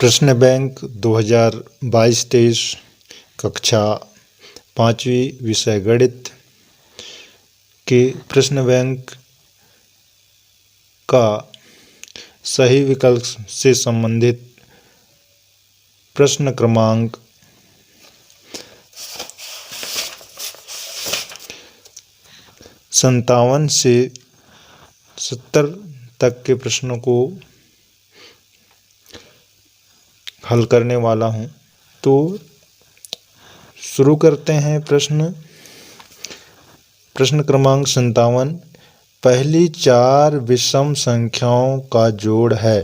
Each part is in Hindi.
प्रश्न बैंक 2022-23 कक्षा 5वीं विषय गणित के प्रश्न बैंक का सही विकल्प से संबंधित प्रश्न क्रमांक 57 से 70 तक के प्रश्नों को हल करने वाला हूं। तो शुरू करते हैं। प्रश्न क्रमांक 57 पहली 4 विषम संख्याओं का जोड़ है।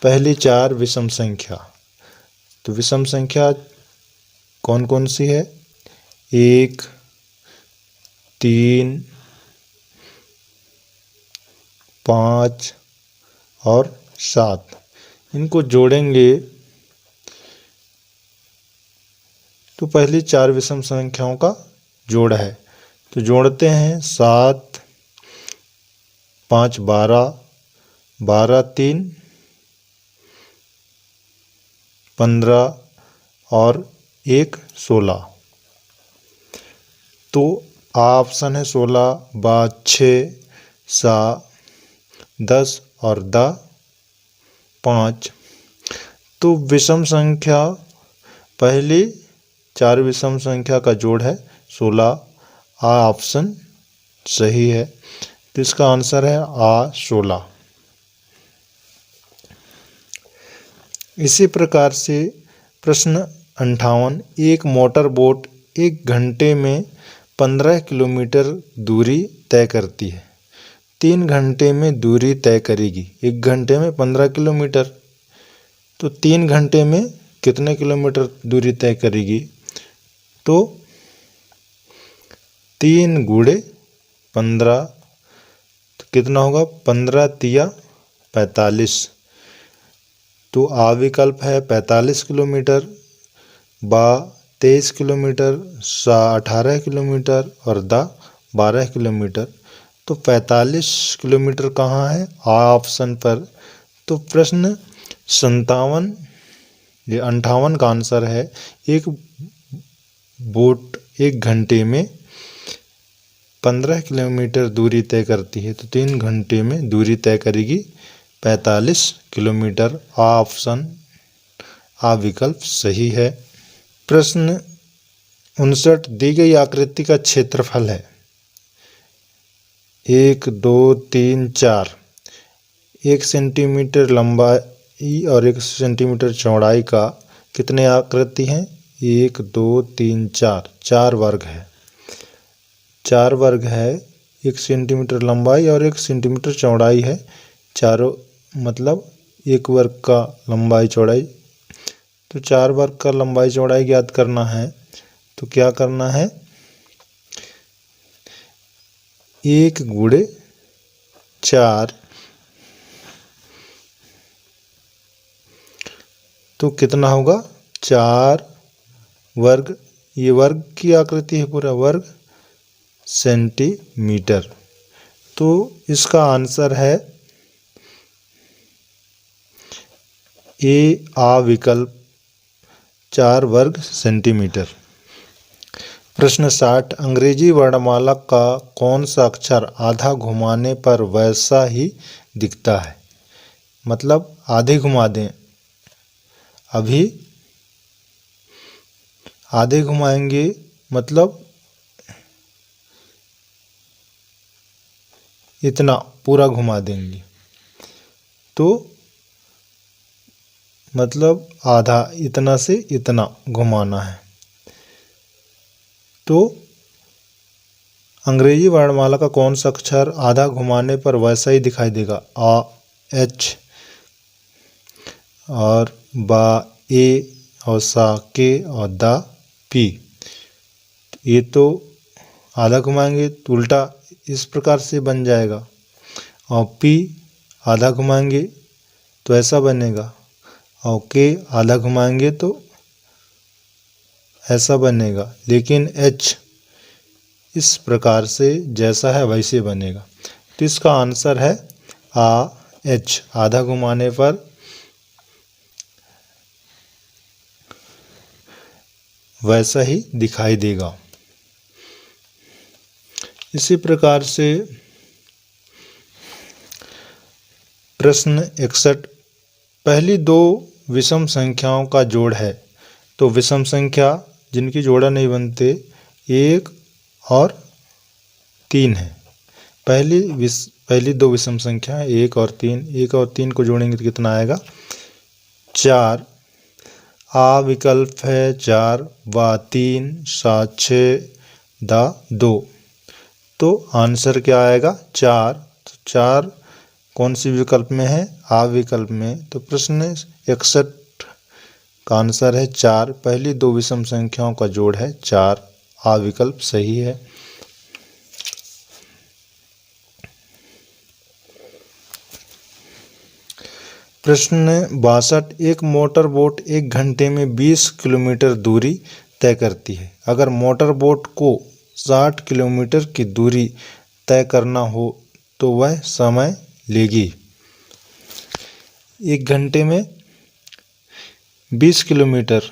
पहली 4 विषम संख्या, तो विषम संख्या कौन कौन सी है? 1, 3, 5 और 7। इनको जोड़ेंगे तो पहली 4 विषम संख्याओं का जोड़ है। तो जोड़ते हैं। 7, 5, 12, 12, 3, 15 और 1, 16। तो ऑप्शन है 16, 6, 7, 10 और 5। तो विषम संख्या पहली 4 विषम संख्या का जोड़ है 16। ऑप्शन सही है। तो इसका आंसर है 16। इसी प्रकार से प्रश्न 58 एक मोटर बोट 1 घंटे में 15 किलोमीटर दूरी तय करती है। 3 घंटे में दूरी तय करेगी। 1 घंटे में 15 किलोमीटर, तो 3 घंटे में कितने किलोमीटर दूरी तय करेगी? तो 3 × 15, तो कितना होगा? 15 तिया 45। तो आ विकल्प है 45 किलोमीटर, बा 23 किलोमीटर, सा 18 किलोमीटर और दा 12 किलोमीटर। तो 45 किलोमीटर कहाँ है? ऑप्शन पर। तो प्रश्न 57 ये 58 का आंसर है। एक बोट 1 घंटे में 15 किलोमीटर दूरी तय करती है, तो 3 घंटे में दूरी तय करेगी 45 किलोमीटर। ऑप्शन आ विकल्प सही है। प्रश्न 59 दी गई आकृति का क्षेत्रफल है 1, 2, 3, 4। 1 सेंटीमीटर लंबाई और 1 सेंटीमीटर चौड़ाई का कितने आकृति हैं? 1, 2, 3, 4। 4 वर्ग है। 4 वर्ग है। 1 सेंटीमीटर लंबाई और 1 सेंटीमीटर चौड़ाई है। चारों मतलब 1 वर्ग का लंबाई चौड़ाई। तो 4 वर्ग का लंबाई चौड़ाई ज्ञात करना है। तो क्या करना है? 1 × 4, तो कितना होगा? 4 वर्ग, ये वर्ग की आकृति है, पूरा वर्ग सेंटीमीटर। तो इसका आंसर है ए आ विकल्प 4 वर्ग सेंटीमीटर। प्रश्न 60 अंग्रेजी वर्णमाला का कौन सा अक्षर आधा घुमाने पर वैसा ही दिखता है? मतलब आधे घुमा दें, अभी आधे घुमाएंगे मतलब इतना पूरा घुमा देंगे, तो मतलब आधा, इतना से इतना घुमाना है। तो अंग्रेजी वर्णमाला का कौन सा अक्षर आधा घुमाने पर वैसा ही दिखाई देगा? आ एच और बा ए और सा के और दा पी। ये तो आधा घुमाएंगे तो उल्टा इस प्रकार से बन जाएगा, और पी आधा घुमाएंगे तो ऐसा बनेगा, और के आधा घुमाएंगे तो ऐसा बनेगा। लेकिन एच इस प्रकार से जैसा है वैसे बनेगा। तो इसका आंसर है आ एच, आधा घुमाने पर वैसा ही दिखाई देगा। इसी प्रकार से प्रश्न 61, पहली दो विषम संख्याओं का जोड़ है। तो विषम संख्या जिनकी जोड़ा नहीं बनते 1 और 3 है। पहली दो विषम संख्या 1 और 3, 1 और 3 को जोड़ेंगे तो कितना आएगा 4। आ विकल्प है 4, व 3, सा 6, दा 2। तो आंसर क्या आएगा 4। तो 4 कौन सी विकल्प में है, आ विकल्प में। तो प्रश्न 61 का आंसर है 4। पहली दो विषम संख्याओं का जोड़ है 4, आ विकल्प सही है। प्रश्न 62, एक मोटर बोट 1 घंटे में 20 किलोमीटर दूरी तय करती है। अगर मोटर बोट को 60 किलोमीटर की दूरी तय करना हो तो वह समय लेगी। 1 घंटे में 20 किलोमीटर,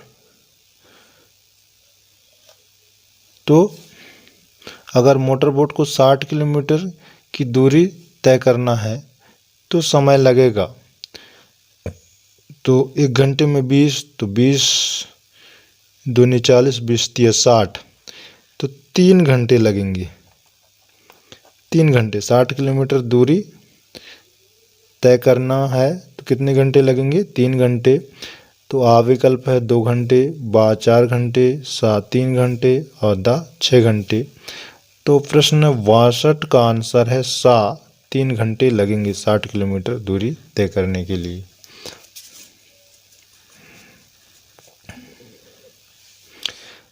तो अगर मोटर बोट को 60 किलोमीटर की दूरी तय करना है तो समय लगेगा। तो 1 घंटे में 20, तो 20 दूनी 40, 20 तिया 60, तो 3 घंटे लगेंगे। 3 घंटे 60 किलोमीटर दूरी तय करना है तो कितने घंटे लगेंगे 3 घंटे। तो आ विकल्प है 2 घंटे, बा 4 घंटे, सा 3 घंटे और दा 6 घंटे। तो प्रश्न 62 का आंसर है सा, 3 घंटे लगेंगे 60 किलोमीटर दूरी तय करने के लिए।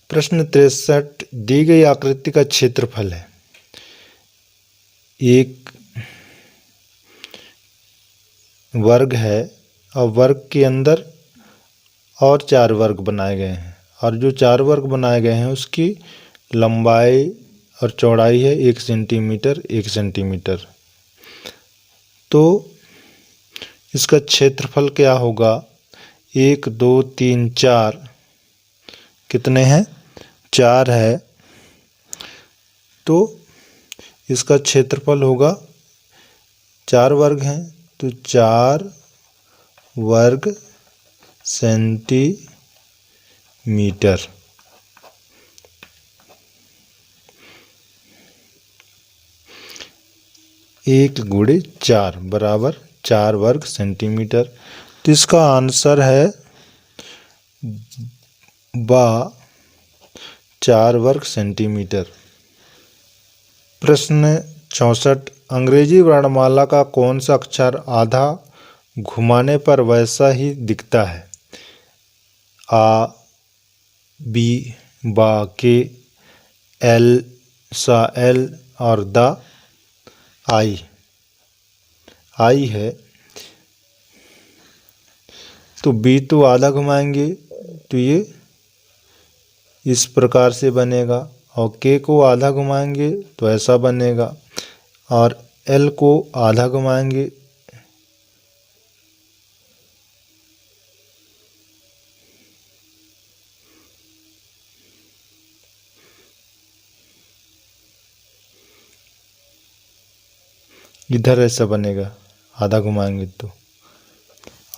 प्रश्न 63, दी गई आकृति का क्षेत्रफल है। एक वर्ग है और वर्ग के अंदर और 4 वर्ग बनाए गए हैं, और जो 4 वर्ग बनाए गए हैं उसकी लंबाई और चौड़ाई है 1 सेंटीमीटर 1 सेंटीमीटर। तो इसका क्षेत्रफल क्या होगा 1 2 3 4, कितने हैं 4 है। तो इसका क्षेत्रफल होगा, 4 वर्ग हैं तो 4 वर्ग सेंटीमीटर। एक गुणे 4 बराबर 4 वर्ग सेंटीमीटर। तो इसका आंसर है बा 4 वर्ग सेंटीमीटर। प्रश्न 64, अंग्रेजी वर्णमाला का कौन सा अक्षर आधा घुमाने पर वैसा ही दिखता है। आ, बी, बा, के, एल, सा, एल और दा आई है। तो बी तो आधा घुमाएंगे तो ये इस प्रकार से बनेगा, और के को आधा घुमाएंगे तो ऐसा बनेगा, और एल को आधा घुमाएंगे इधर ऐसा बनेगा आधा घुमाएंगे तो,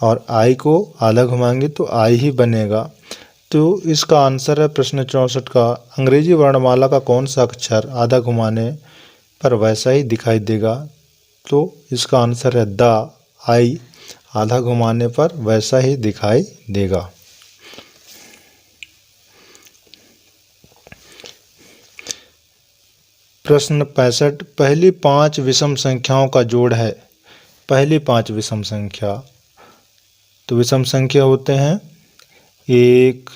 और आई को आधा घुमाएंगे तो आई ही बनेगा। तो इसका आंसर है प्रश्न 64 का, अंग्रेजी वर्णमाला का कौन सा अक्षर आधा घुमाने पर वैसा ही दिखाई देगा। तो इसका आंसर है द, आई आधा घुमाने पर वैसा ही दिखाई देगा। प्रश्न 65, पहली 5 विषम संख्याओं का जोड़ है। पहली 5 विषम संख्या, तो विषम संख्या होते हैं 1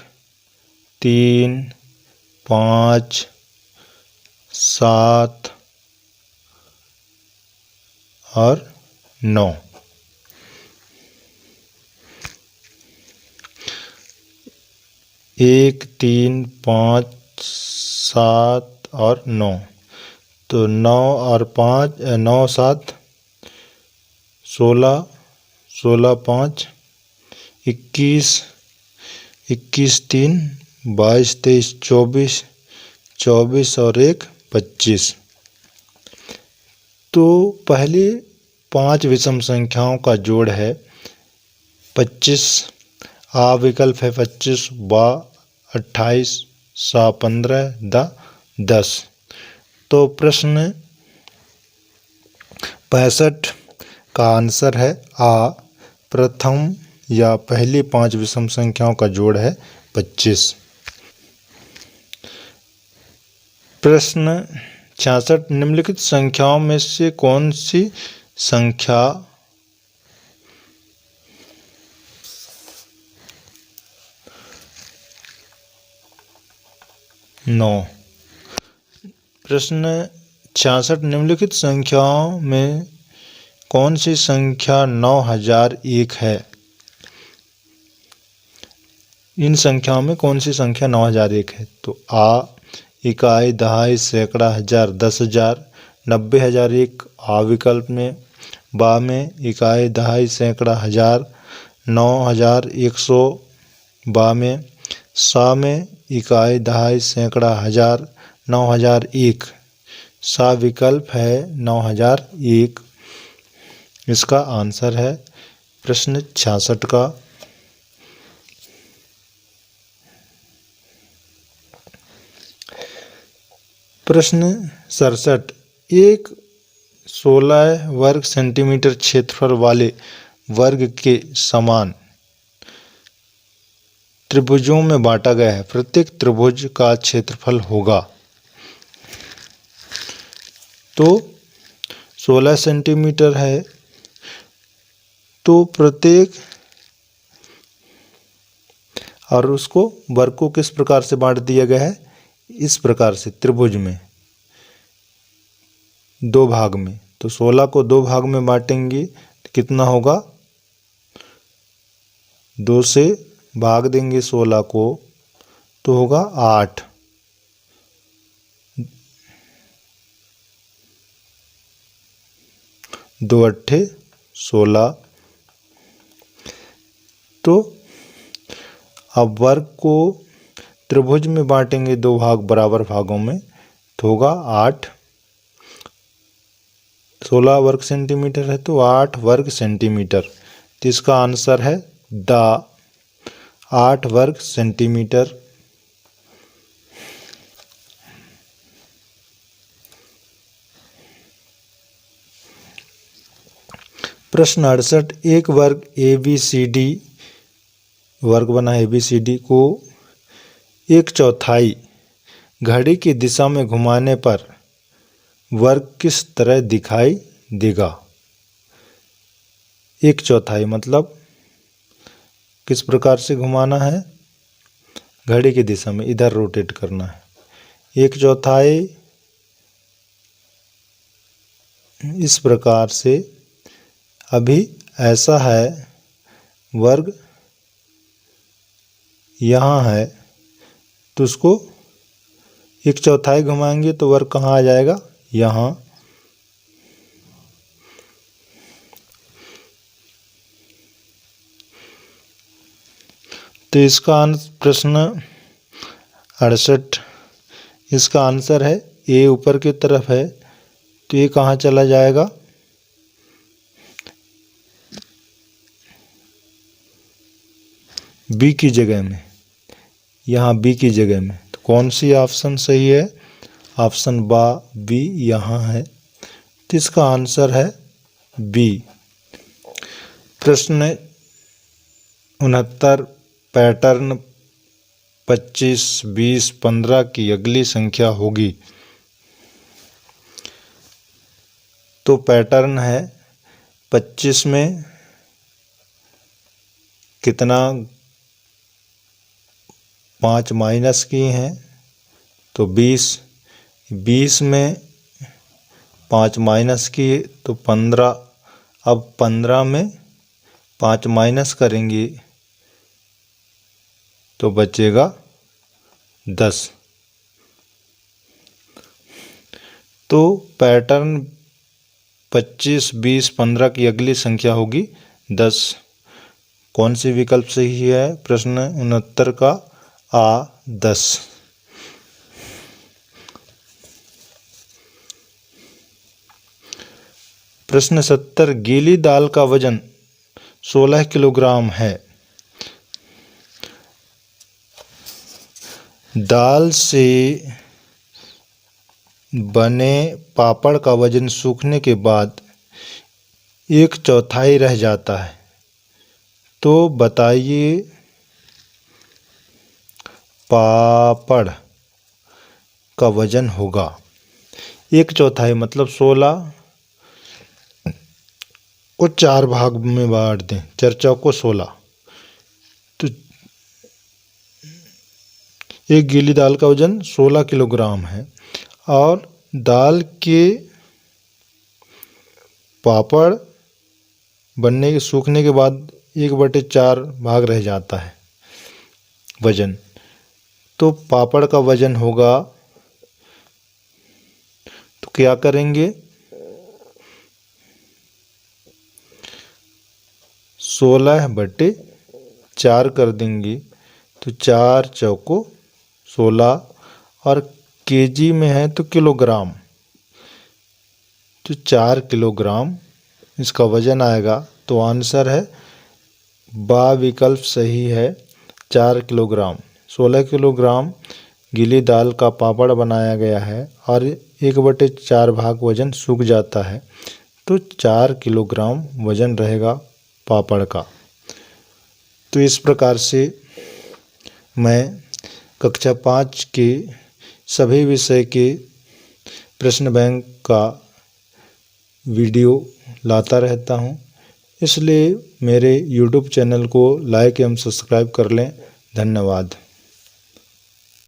3 5 7 और 9। 1 3 5 7 और 9, तो 9 और 5 9 7 16, 16 5 21, 21 3 22, 23, 24, 24 और 1 25। तो पहली 5 विषम संख्याओं का जोड़ है 25। आ विकल्प है 25, बा 28, सा 15, दा 10। तो प्रश्न 65 का आंसर है आ। प्रथम या पहली 5 विषम संख्याओं का जोड़ है 25। प्रश्न 66, निम्नलिखित संख्याओं में से कौन सी संख्या नौ। प्रश्न 66, निम्नलिखित संख्याओं में कौन सी संख्या 9001 है। इन संख्याओं में कौन सी संख्या 9001 है। तो आ इकाई, दहाई, सैकड़ा, हजार, 10,000, 90,000 एक आ विकल्प में। बा में इकाई, दहाई, सैकड़ा, हजार, 9,100 बा में। सा में इकाई, दहाई, सैकड़ा, हजार, 9,001 सा विकल्प है 9,001। इसका आंसर है प्रश्न 66 का। प्रश्न 67, एक 16 वर्ग सेंटीमीटर क्षेत्रफल वाले वर्ग के समान त्रिभुजों में बांटा गया है। प्रत्येक त्रिभुज का क्षेत्रफल होगा। तो 16 सेंटीमीटर है, तो प्रत्येक, और उसको वर्ग को किस प्रकार से बांट दिया गया है, इस प्रकार से त्रिभुज में 2 भाग में। तो 16 को 2 भाग में बांटेंगे तो कितना होगा, 2 से भाग देंगे 16 को तो होगा 8। 2 अट्ठे 16। तो अब वर्ग को त्रिभुज में बांटेंगे 2 भाग बराबर भागों में तो होगा 8। 16 वर्ग सेंटीमीटर है तो 8 वर्ग सेंटीमीटर। तो इसका आंसर है दा 8 वर्ग सेंटीमीटर। प्रश्न 68, एक वर्ग ABCD वर्ग बना ABCD को 1/4 घड़ी की दिशा में घुमाने पर वर्ग किस तरह दिखाई देगा। 1/4 मतलब किस प्रकार से घुमाना है, घड़ी की दिशा में इधर रोटेट करना है। 1/4 इस प्रकार से, अभी ऐसा है, वर्ग यहाँ है तो उसको 1/4 घुमाएंगे तो वर्ग कहाँ आ जाएगा, यहाँ। तो इसका प्रश्न 68, इसका आंसर है ए ऊपर की तरफ है तो ये कहाँ चला जाएगा, बी की जगह में, यहाँ बी की जगह में। तो कौन सी ऑप्शन सही है, ऑप्शन बा बी यहाँ है। तो इसका आंसर है बी। प्रश्न 69, पैटर्न 25, 20, 15 की अगली संख्या होगी। तो पैटर्न है 25 में कितना 5 माइनस किए हैं तो 20, 20 में 5 माइनस किए तो 15। अब 15 में 5 माइनस करेंगे तो बचेगा 10। तो पैटर्न 25, 20, 15 की अगली संख्या होगी 10। कौन सी विकल्प सही है, प्रश्न 69 का आ 10। प्रश्न 70, गीली दाल का वजन 16 किलोग्राम है। दाल से बने पापड़ का वजन सूखने के बाद 1/4 रह जाता है, तो बताइए पापड़ का वजन होगा। 1/4 मतलब 16 को 4 भाग में बांट दें, 4 चौको 16, तो एक गीली दाल का वजन 16 किलोग्राम है और दाल के पापड़ बनने के सूखने के बाद 1/4 भाग रह जाता है वजन, तो पापड़ का वजन होगा, तो क्या करेंगे 16/4 कर देंगे, तो 4 चौको 16 और केजी में है तो किलोग्राम, तो 4 किलोग्राम इसका वजन आएगा। तो आंसर है बा विकल्प सही है, 4 किलोग्राम। 16 किलोग्राम गीली दाल का पापड़ बनाया गया है और 1/4 भाग वजन सूख जाता है, तो 4 किलोग्राम वजन रहेगा पापड़ का। तो इस प्रकार से मैं कक्षा 5 के सभी विषय के प्रश्न बैंक का वीडियो लाता रहता हूँ, इसलिए मेरे YouTube चैनल को लाइक एवं सब्सक्राइब कर लें। धन्यवाद।